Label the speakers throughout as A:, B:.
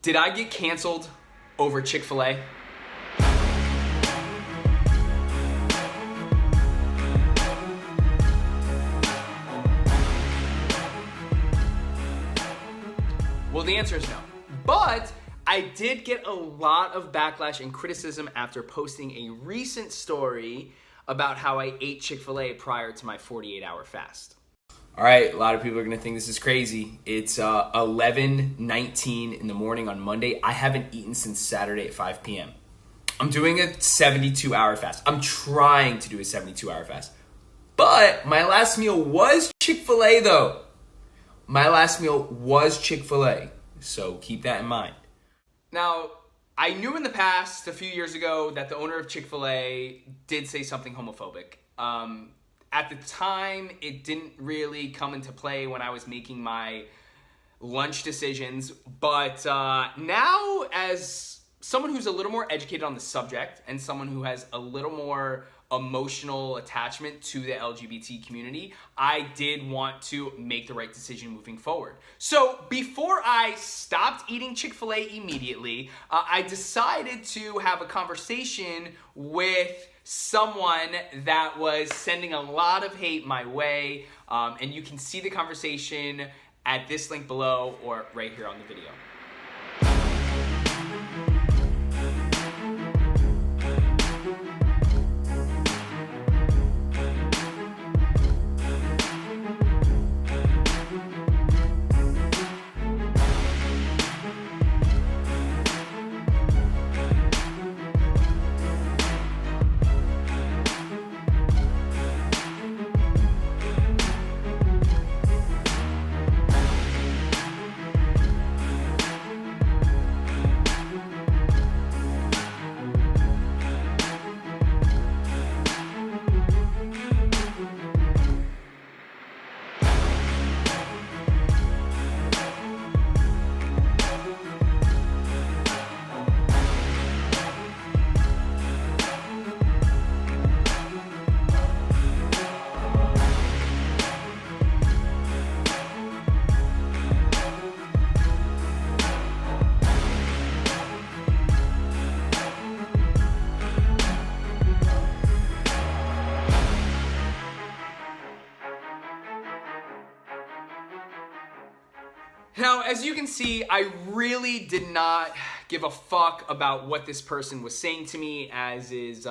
A: Did I get canceled over Chick-fil-A? Well, the answer is no. But I did get a lot of backlash and criticism after posting a recent story about how I ate Chick-fil-A prior to my 48-hour fast. All right, a lot of people are going to think this is crazy. It's 11:19 in the morning on Monday. I haven't eaten since Saturday at 5 p.m. I'm doing a 72-hour fast. I'm trying to do a 72-hour fast. But my last meal was Chick-fil-A, though. My last meal was Chick-fil-A, so keep that in mind. Now, I knew in the past, a few years ago, that the owner of Chick-fil-A did say something homophobic. At the time, it didn't really come into play when I was making my lunch decisions. But now, as someone who's a little more educated on the subject and someone who has a little more emotional attachment to the LGBT community, I did want to make the right decision moving forward. So before I stopped eating Chick-fil-A immediately, I decided to have a conversation with someone that was sending a lot of hate my way, and you can see the conversation at this link below or right here on the video. Now, as you can see, I really did not give a fuck about what this person was saying to me, as is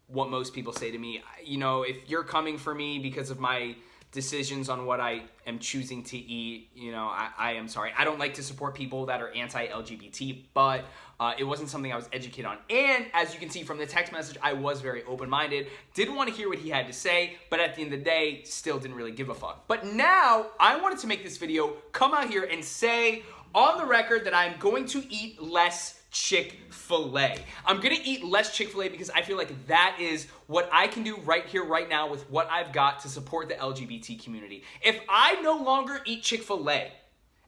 A: what most people say to me. You know, if you're coming for me because of my decisions on what I am choosing to eat, you know, I am sorry. I don't like to support people that are anti-LGBT, but it wasn't something I was educated on. And as you can see from the text message, I was very open-minded, didn't want to hear what he had to say, but at the end of the day, still didn't really give a fuck. But now, I wanted to make this video, come out here and say on the record that I'm going to eat less Chick-fil-A. I'm gonna eat less Chick-fil-A because I feel like that is what I can do right here, right now with what I've got to support the LGBT community. If I no longer eat Chick-fil-A,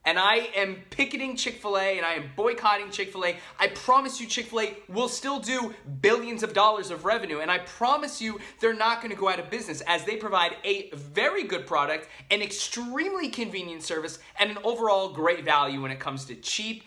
A: and I am picketing Chick-fil-A and I am boycotting Chick-fil-A, I promise you Chick-fil-A will still do billions of dollars of revenue, and I promise you they're not gonna go out of business, as they provide a very good product, an extremely convenient service, and an overall great value when it comes to cheap,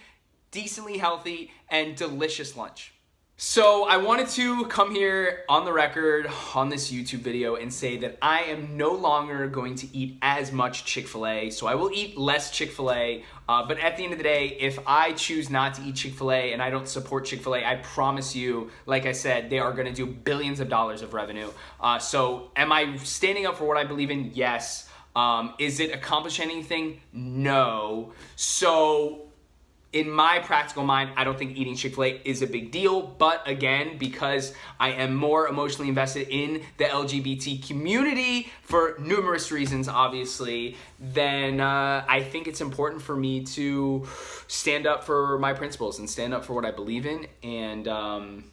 A: decently healthy, and delicious lunch. So I wanted to come here on the record on this YouTube video and say that I am no longer going to eat as much Chick-fil-A. So I will eat less Chick-fil-A, but at the end of the day, if I choose not to eat Chick-fil-A and I don't support Chick-fil-A, I promise you, like I said, they are gonna do billions of dollars of revenue. So am I standing up for what I believe in? Yes. Is it accomplishing anything? No. So in my practical mind, I don't think eating Chick-fil-A is a big deal, but again, because I am more emotionally invested in the LGBT community for numerous reasons, obviously, then I think it's important for me to stand up for my principles and stand up for what I believe in. And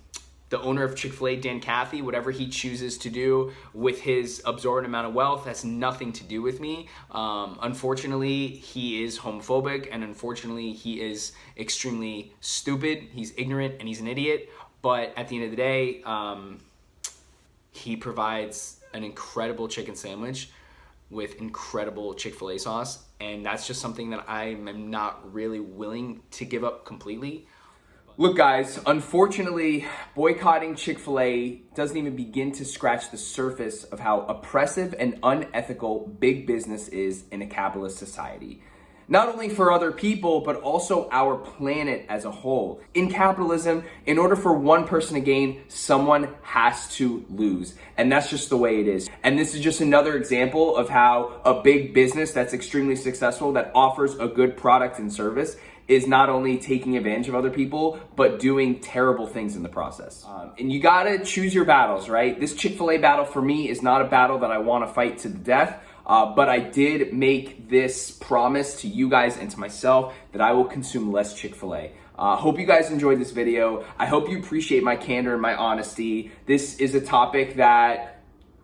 A: the owner of Chick-fil-A, Dan Cathy, whatever he chooses to do with his absorbent amount of wealth has nothing to do with me. Unfortunately, he is homophobic, and unfortunately, he is extremely stupid. He's ignorant, and he's an idiot. But at the end of the day, he provides an incredible chicken sandwich, with incredible Chick-fil-A sauce, and that's just something that I am not really willing to give up completely. Look guys, unfortunately, boycotting Chick-fil-A doesn't even begin to scratch the surface of how oppressive and unethical big business is in a capitalist society. Not only for other people, but also our planet as a whole. In capitalism, in order for one person to gain, someone has to lose. And that's just the way it is. And this is just another example of how a big business that's extremely successful, that offers a good product and service, is not only taking advantage of other people, but doing terrible things in the process. And you gotta choose your battles, right? This Chick-fil-A battle for me is not a battle that I wanna fight to the death, but I did make this promise to you guys and to myself that I will consume less Chick-fil-A. Hope you guys enjoyed this video. I hope you appreciate my candor and my honesty. This is a topic that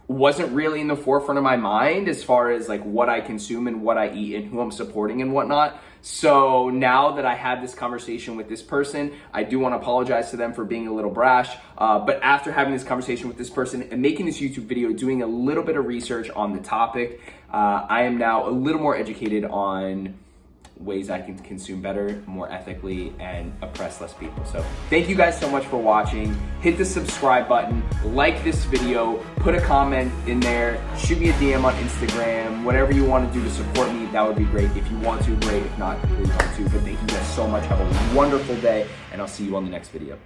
A: wasn't really in the forefront of my mind as far as like what I consume and what I eat and who I'm supporting and whatnot. So now that I had this conversation with this person, I do want to apologize to them for being a little brash. But after having this conversation with this person and making this YouTube video, doing a little bit of research on the topic, I am now a little more educated on ways I can consume better, more ethically, and oppress less people. So thank you guys so much for watching. Hit the subscribe button, like this video, put a comment in there, shoot me a DM on Instagram, whatever you want to do to support me, that would be great. If you want to, great. If not, please don't to. But thank you guys so much. Have a wonderful day, and I'll see you on the next video.